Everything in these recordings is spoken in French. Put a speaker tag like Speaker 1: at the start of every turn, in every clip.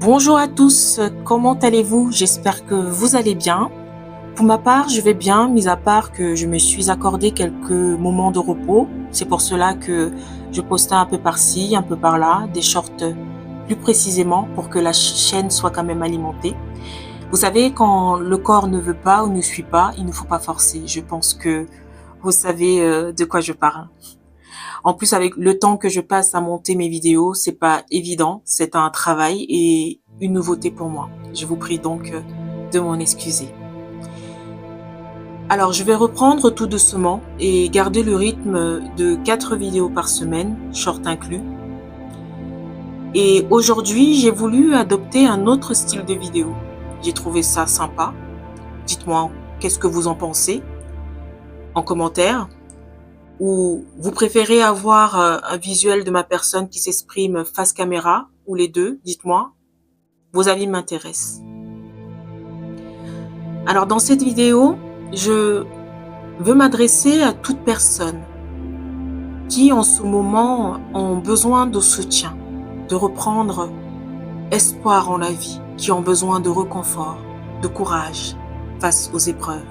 Speaker 1: Bonjour à tous, comment allez-vous? J'espère que vous allez bien. Pour ma part, je vais bien, mis à part que je me suis accordé quelques moments de repos. C'est pour cela que je postais un peu par-ci, un peu par-là, des shorts plus précisément pour que la chaîne soit quand même alimentée. Vous savez, quand le corps ne veut pas ou ne suit pas, il ne faut pas forcer. Je pense que vous savez de quoi je parle. En plus, avec le temps que je passe à monter mes vidéos, c'est pas évident, c'est un travail et une nouveauté pour moi. Je vous prie donc de m'en excuser. Alors, je vais reprendre tout doucement et garder le rythme de 4 vidéos par semaine, short inclus. Et aujourd'hui, j'ai voulu adopter un autre style de vidéo. J'ai trouvé ça sympa. Dites-moi, qu'est-ce que vous en pensez en commentaire? Ou vous préférez avoir un visuel de ma personne qui s'exprime face caméra ou les deux? Dites-moi. Vos avis m'intéressent. Alors dans cette vidéo, je veux m'adresser à toute personne qui en ce moment ont besoin de soutien, de reprendre espoir en la vie, qui ont besoin de réconfort, de courage face aux épreuves,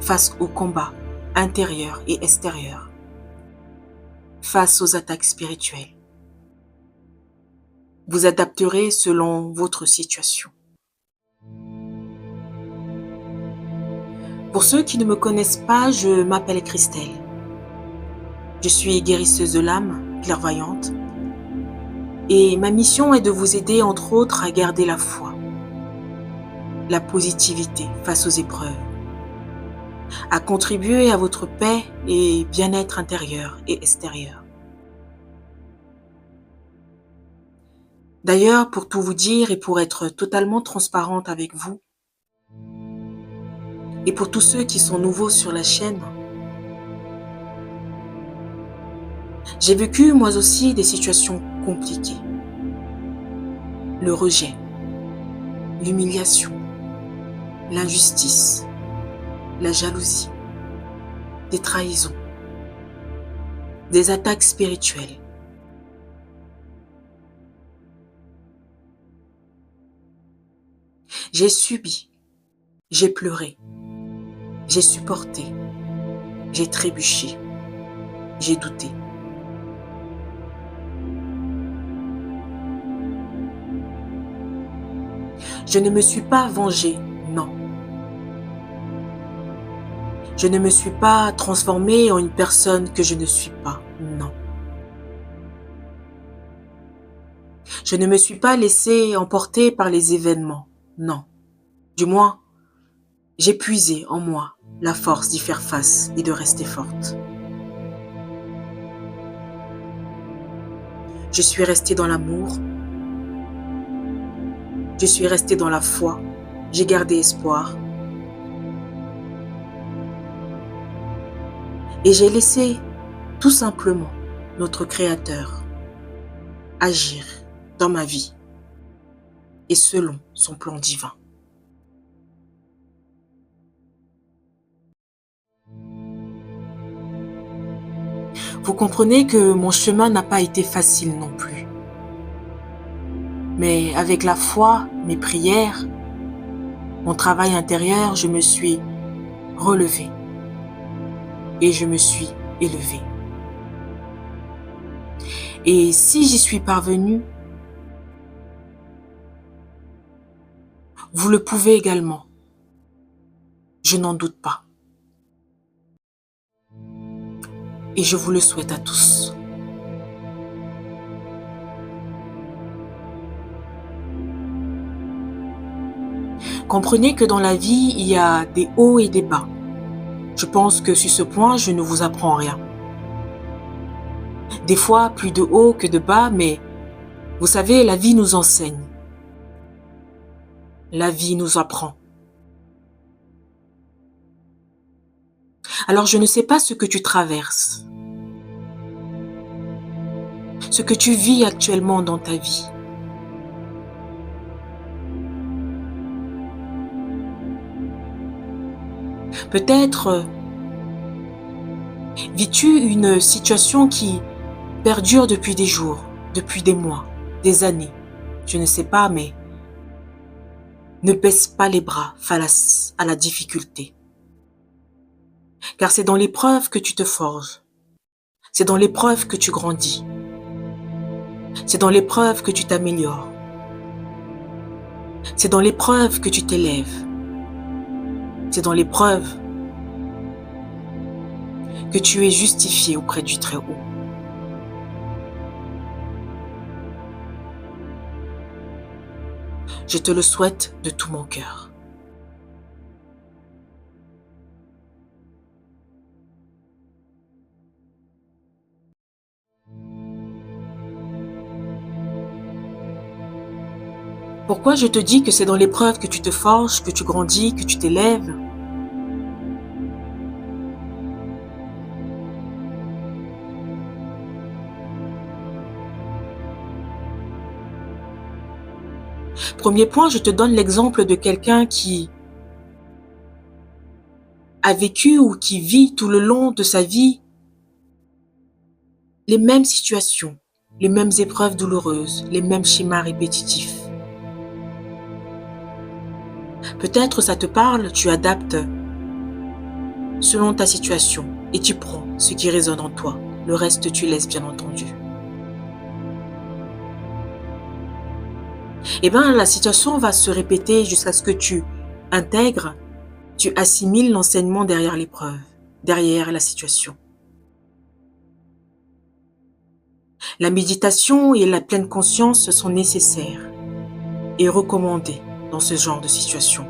Speaker 1: face aux combats intérieurs et extérieurs, face aux attaques spirituelles. Vous adapterez selon votre situation. Pour ceux qui ne me connaissent pas, je m'appelle Christelle. Je suis guérisseuse de l'âme, clairvoyante, et ma mission est de vous aider entre autres à garder la foi, la positivité face aux épreuves, à contribuer à votre paix et bien-être intérieur et extérieur. D'ailleurs, pour tout vous dire et pour être totalement transparente avec vous, et pour tous ceux qui sont nouveaux sur la chaîne, j'ai vécu moi aussi des situations compliquées. Le rejet, l'humiliation, l'injustice, la jalousie, des trahisons, des attaques spirituelles. J'ai subi, j'ai pleuré, j'ai supporté, j'ai trébuché, j'ai douté. Je ne me suis pas vengée, non. Je ne me suis pas transformée en une personne que je ne suis pas, non. Je ne me suis pas laissée emporter par les événements, non. Du moins, j'ai puisé en moi la force d'y faire face et de rester forte. Je suis restée dans l'amour. Je suis restée dans la foi. J'ai gardé espoir. Et j'ai laissé tout simplement notre Créateur agir dans ma vie et selon son plan divin. Vous comprenez que mon chemin n'a pas été facile non plus. Mais avec la foi, mes prières, mon travail intérieur, je me suis relevée et je me suis élevée. Et si j'y suis parvenue, vous le pouvez également. Je n'en doute pas. Et je vous le souhaite à tous. Comprenez que dans la vie, il y a des hauts et des bas. Je pense que sur ce point, je ne vous apprends rien. Des fois, plus de hauts que de bas, mais vous savez, la vie nous enseigne. La vie nous apprend. Alors je ne sais pas ce que tu traverses, ce que tu vis actuellement dans ta vie. Peut-être vis-tu une situation qui perdure depuis des jours, depuis des mois, des années. Je ne sais pas, mais ne baisse pas les bras face à la difficulté. Car c'est dans l'épreuve que tu te forges. C'est dans l'épreuve que tu grandis. C'est dans l'épreuve que tu t'améliores. C'est dans l'épreuve que tu t'élèves. C'est dans l'épreuve que tu es justifié auprès du Très-Haut. Je te le souhaite de tout mon cœur. Pourquoi je te dis que c'est dans l'épreuve que tu te forges, que tu grandis, que tu t'élèves? Premier point, je te donne l'exemple de quelqu'un qui a vécu ou qui vit tout le long de sa vie les mêmes situations, les mêmes épreuves douloureuses, les mêmes schémas répétitifs. Peut-être ça te parle, tu adaptes selon ta situation et tu prends ce qui résonne en toi. Le reste, tu laisses bien entendu. Eh bien, la situation va se répéter jusqu'à ce que tu intègres, tu assimiles l'enseignement derrière l'épreuve, derrière la situation. La méditation et la pleine conscience sont nécessaires et recommandées dans ce genre de situation.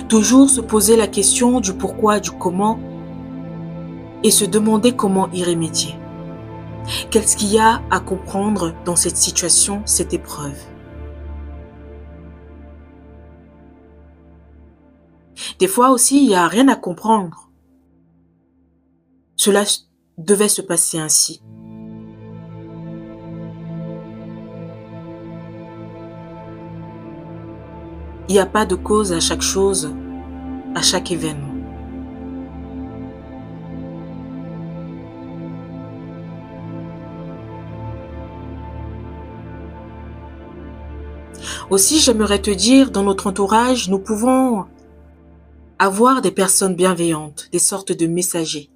Speaker 1: Toujours se poser la question du pourquoi, du comment et se demander comment y remédier. Qu'est-ce qu'il y a à comprendre dans cette situation, cette épreuve? Des fois aussi, il n'y a rien à comprendre. Cela devait se passer ainsi. Il n'y a pas de cause à chaque chose, à chaque événement. Aussi, j'aimerais te dire, dans notre entourage, nous pouvons avoir des personnes bienveillantes, des sortes de messagers,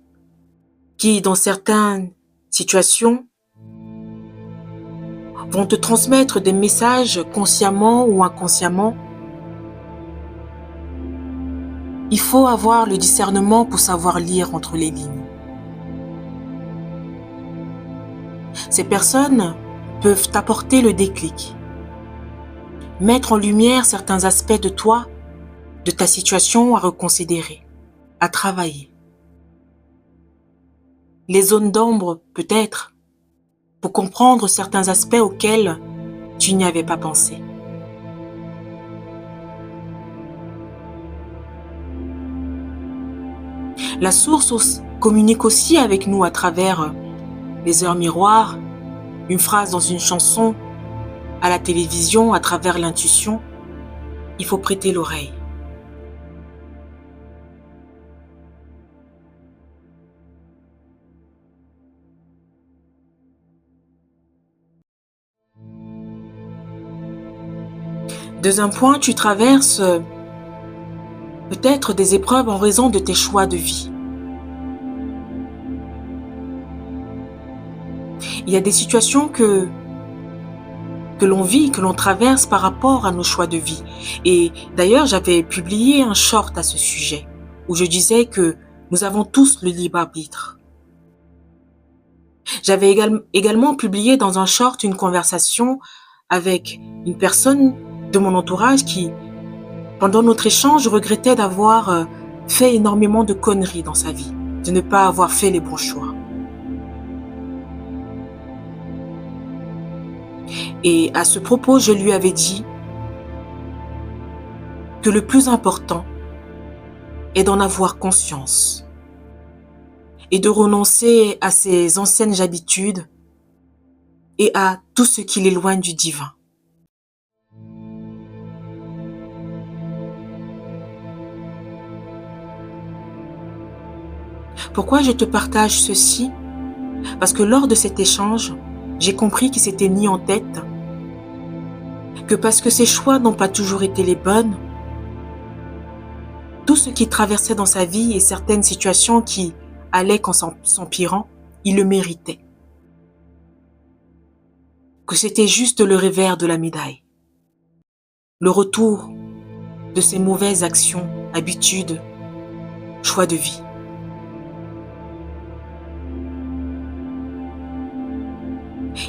Speaker 1: qui, dans certaines situations, vont te transmettre des messages consciemment ou inconsciemment. Il faut avoir le discernement pour savoir lire entre les lignes. Ces personnes peuvent t'apporter le déclic, mettre en lumière certains aspects de toi, de ta situation à reconsidérer, à travailler. Les zones d'ombre, peut-être, pour comprendre certains aspects auxquels tu n'y avais pas pensé. La source communique aussi avec nous à travers les heures miroirs, une phrase dans une chanson, à la télévision, à travers l'intuition. Il faut prêter l'oreille. Deuxième point, tu traverses peut-être des épreuves en raison de tes choix de vie. Il y a des situations que l'on vit, que l'on traverse par rapport à nos choix de vie. Et d'ailleurs, j'avais publié un short à ce sujet, où je disais que nous avons tous le libre arbitre. J'avais également publié dans un short une conversation avec une personne de mon entourage qui, pendant notre échange, regrettait d'avoir fait énormément de conneries dans sa vie, de ne pas avoir fait les bons choix. Et à ce propos, je lui avais dit que le plus important est d'en avoir conscience et de renoncer à ses anciennes habitudes et à tout ce qui l'éloigne du divin. Pourquoi je te partage ceci? Parce que lors de cet échange, j'ai compris qu'il s'était mis en tête que parce que ses choix n'ont pas toujours été les bonnes, tout ce qui traversait dans sa vie et certaines situations qui allaient qu'en s'empirant, il le méritait. Que c'était juste le revers de la médaille. Le retour de ses mauvaises actions, habitudes, choix de vie.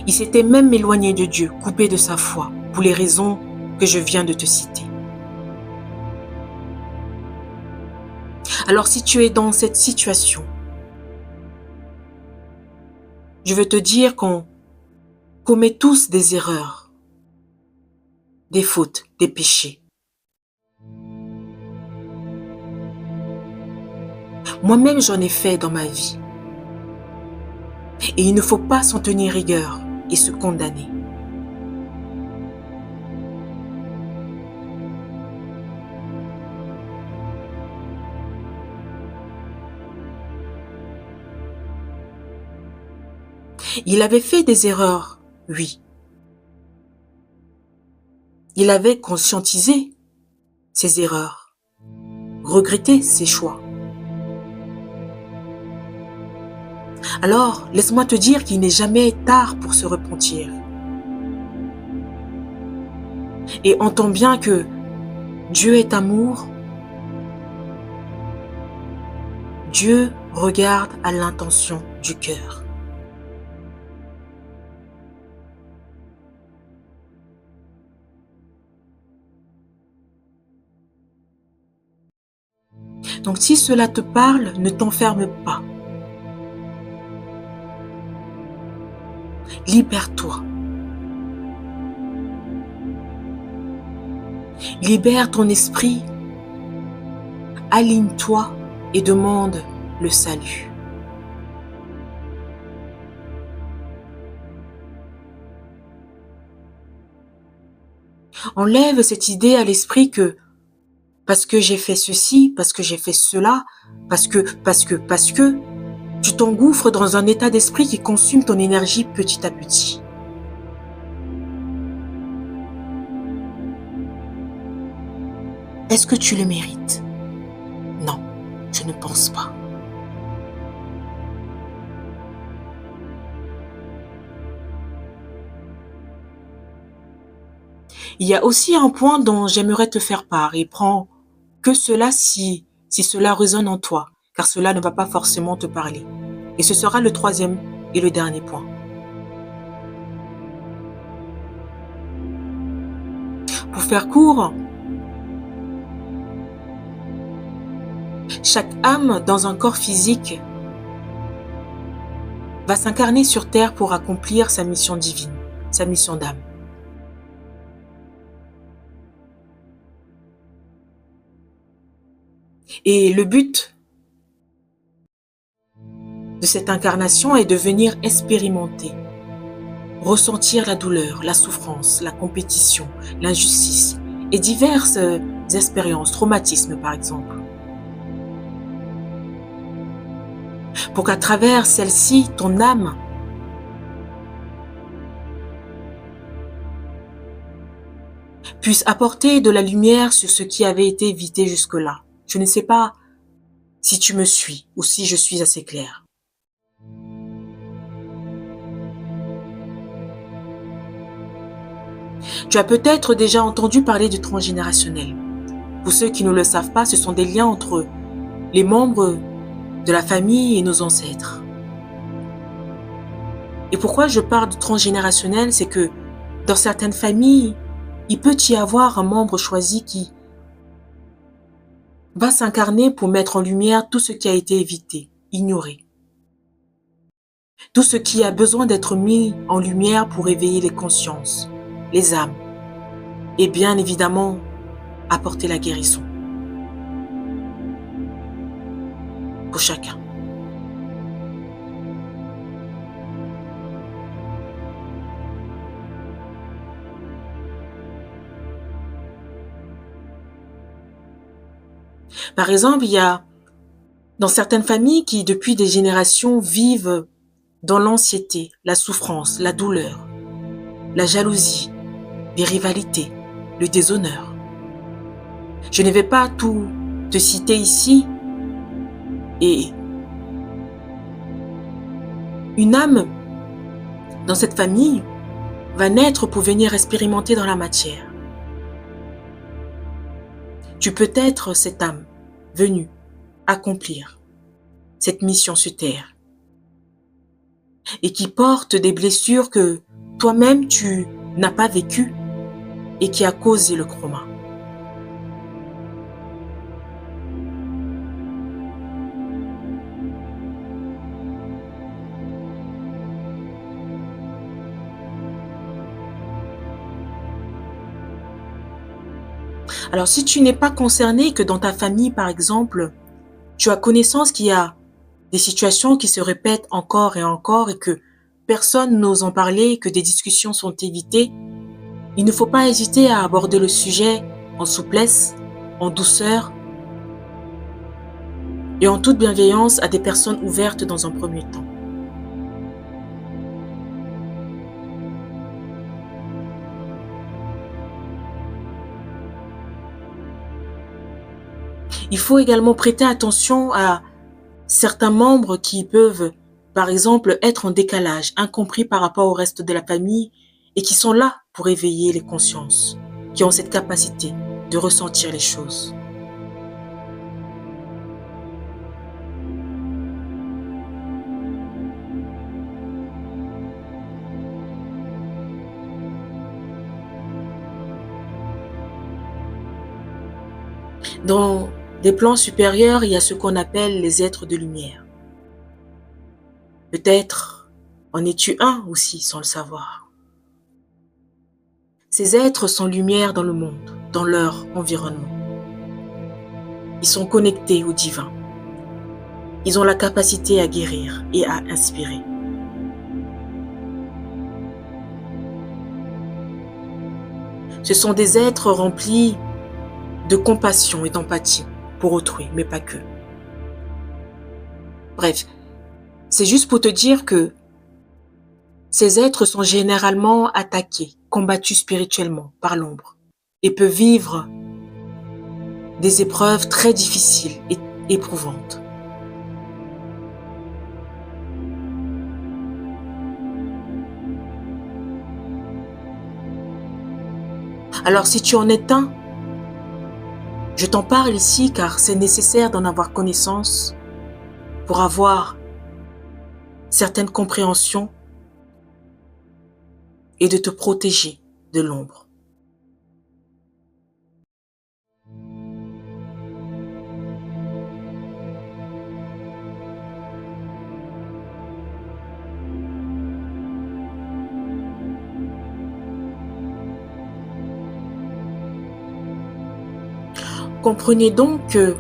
Speaker 1: Il s'était même éloigné de Dieu, coupé de sa foi, pour les raisons que je viens de te citer. Alors si tu es dans cette situation, je veux te dire qu'on commet tous des erreurs, des fautes, des péchés. Moi-même, j'en ai fait dans ma vie. Et il ne faut pas s'en tenir rigueur et se condamner. Il avait fait des erreurs, oui. Il avait conscientisé ses erreurs, regretté ses choix. Alors, laisse-moi te dire qu'il n'est jamais tard pour se repentir. Et entends bien que Dieu est amour. Dieu regarde à l'intention du cœur. Donc si cela te parle, ne t'enferme pas. Libère-toi. Libère ton esprit. Aligne-toi et demande le salut. Enlève cette idée à l'esprit que parce que j'ai fait ceci, parce que j'ai fait cela, parce que, tu t'engouffres dans un état d'esprit qui consume ton énergie petit à petit. Est-ce que tu le mérites? Non, je ne pense pas. Il y a aussi un point dont j'aimerais te faire part et prends que cela si cela résonne en toi, car cela ne va pas forcément te parler. Et ce sera le troisième et le dernier point. Pour faire court, chaque âme dans un corps physique va s'incarner sur terre pour accomplir sa mission divine, sa mission d'âme. Et le but de cette incarnation est de venir expérimenter, ressentir la douleur, la souffrance, la compétition, l'injustice et diverses expériences, traumatismes par exemple. Pour qu'à travers celle-ci, ton âme puisse apporter de la lumière sur ce qui avait été évité jusque-là. Je ne sais pas si tu me suis ou si je suis assez claire. Tu as peut-être déjà entendu parler du transgénérationnel. Pour ceux qui ne le savent pas, ce sont des liens entre les membres de la famille et nos ancêtres. Et pourquoi je parle de transgénérationnel, c'est que dans certaines familles, il peut y avoir un membre choisi qui va s'incarner pour mettre en lumière tout ce qui a été évité, ignoré. Tout ce qui a besoin d'être mis en lumière pour éveiller les consciences, les âmes, et bien évidemment, apporter la guérison. Pour chacun. Par exemple, il y a dans certaines familles qui, depuis des générations, vivent dans l'anxiété, la souffrance, la douleur, la jalousie, les rivalités, le déshonneur. Je ne vais pas tout te citer ici, et une âme dans cette famille va naître pour venir expérimenter dans la matière. Tu peux être cette âme venue accomplir cette mission sur terre et qui porte des blessures que toi-même tu n'as pas vécues et qui a causé le chroma. Alors si tu n'es pas concerné, que dans ta famille par exemple, tu as connaissance qu'il y a des situations qui se répètent encore et que personne n'ose en parler, que des discussions sont évitées, il ne faut pas hésiter à aborder le sujet en souplesse, en douceur et en toute bienveillance à des personnes ouvertes dans un premier temps. Il faut également prêter attention à certains membres qui peuvent, par exemple, être en décalage, incompris par rapport au reste de la famille et qui sont là pour éveiller les consciences, qui ont cette capacité de ressentir les choses. Dans des plans supérieurs, il y a ce qu'on appelle les êtres de lumière. Peut-être en es-tu un aussi sans le savoir. Ces êtres sont lumière dans le monde, dans leur environnement. Ils sont connectés au divin. Ils ont la capacité à guérir et à inspirer. Ce sont des êtres remplis de compassion et d'empathie pour autrui, mais pas que. Bref, c'est juste pour te dire que ces êtres sont généralement attaqués, combattus spirituellement par l'ombre et peuvent vivre des épreuves très difficiles et éprouvantes. Alors si tu en es un, je t'en parle ici car c'est nécessaire d'en avoir connaissance pour avoir certaines compréhensions et de te protéger de l'ombre. Comprenez donc que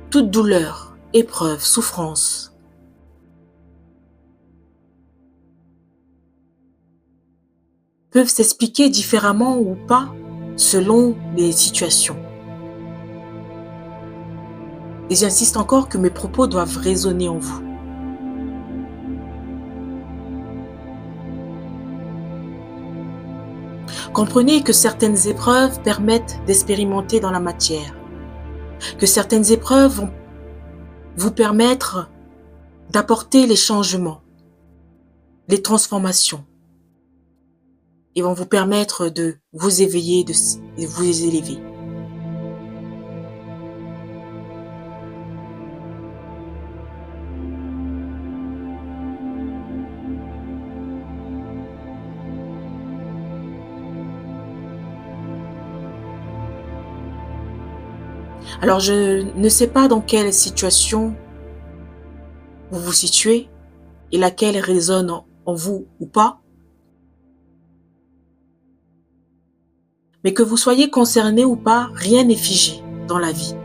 Speaker 1: toute douleur, épreuve, souffrance peuvent s'expliquer différemment ou pas selon les situations. Et j'insiste encore que mes propos doivent résonner en vous. Comprenez que certaines épreuves permettent d'expérimenter dans la matière, que certaines épreuves vont vous permettre d'apporter les changements, les transformations, et vont vous permettre de vous éveiller, de vous élever. Alors je ne sais pas dans quelle situation vous vous situez et laquelle résonne en vous ou pas, mais que vous soyez concerné ou pas, rien n'est figé dans la vie.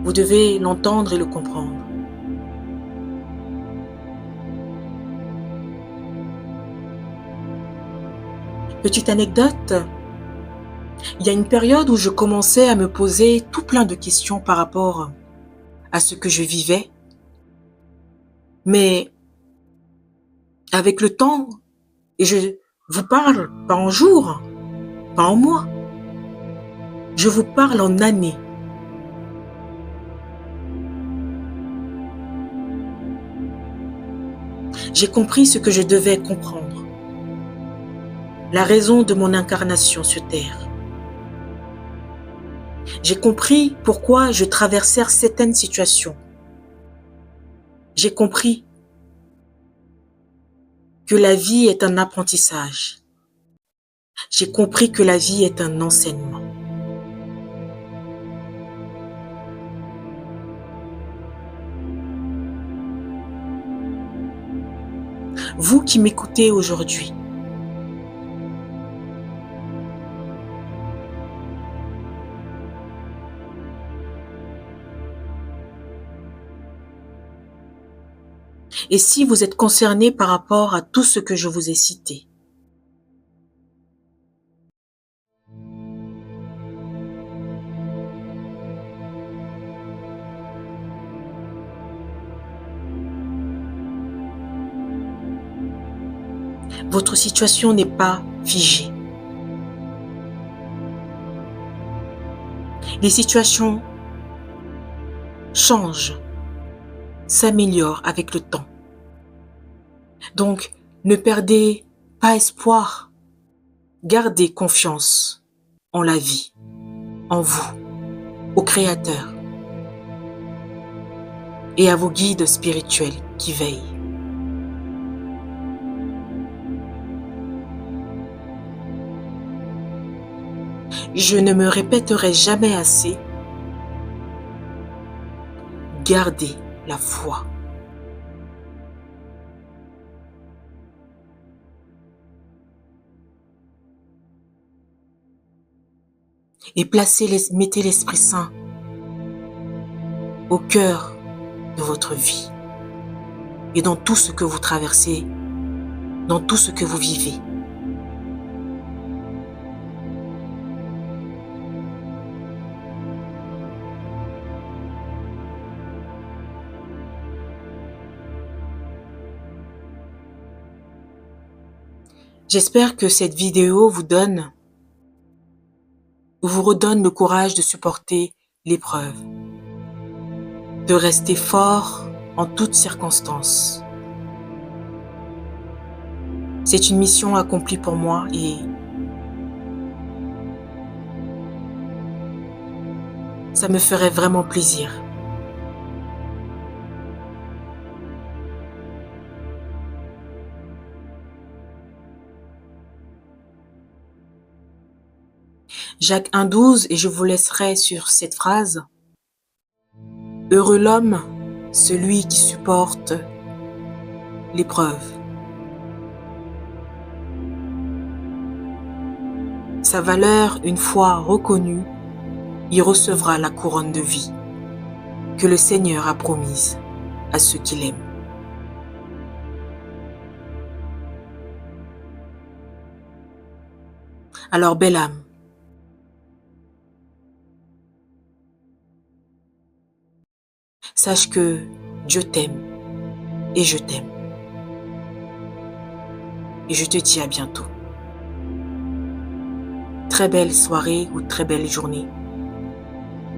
Speaker 1: Vous devez l'entendre et le comprendre. Petite anecdote, Il y a une période où je commençais à me poser tout plein de questions par rapport à ce que je vivais, mais avec le temps, et je vous parle pas en jours, pas en mois, je vous parle en années. J'ai compris ce que je devais comprendre, la raison de mon incarnation sur Terre. J'ai compris pourquoi je traversais certaines situations. J'ai compris que la vie est un apprentissage. J'ai compris que la vie est un enseignement. Vous qui m'écoutez aujourd'hui, et si vous êtes concerné par rapport à tout ce que je vous ai cité, votre situation n'est pas figée. Les situations changent, s'améliorent avec le temps. Donc, ne perdez pas espoir. Gardez confiance en la vie, en vous, au Créateur et à vos guides spirituels qui veillent. Je ne me répéterai jamais assez. Gardez la foi. Et mettez l'Esprit Saint au cœur de votre vie et dans tout ce que vous traversez, dans tout ce que vous vivez. J'espère que cette vidéo vous redonne le courage de supporter l'épreuve, de rester fort en toutes circonstances. C'est une mission accomplie pour moi et ça me ferait vraiment plaisir. Jacques 1,12, et je vous laisserai sur cette phrase. Heureux l'homme, celui qui supporte l'épreuve. Sa valeur, une fois reconnue, il recevra la couronne de vie que le Seigneur a promise à ceux qui l'aiment. Alors, belle âme, sache que Dieu t'aime et je t'aime. Et je te dis à bientôt. Très belle soirée ou très belle journée.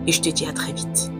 Speaker 1: Et je te dis à très vite.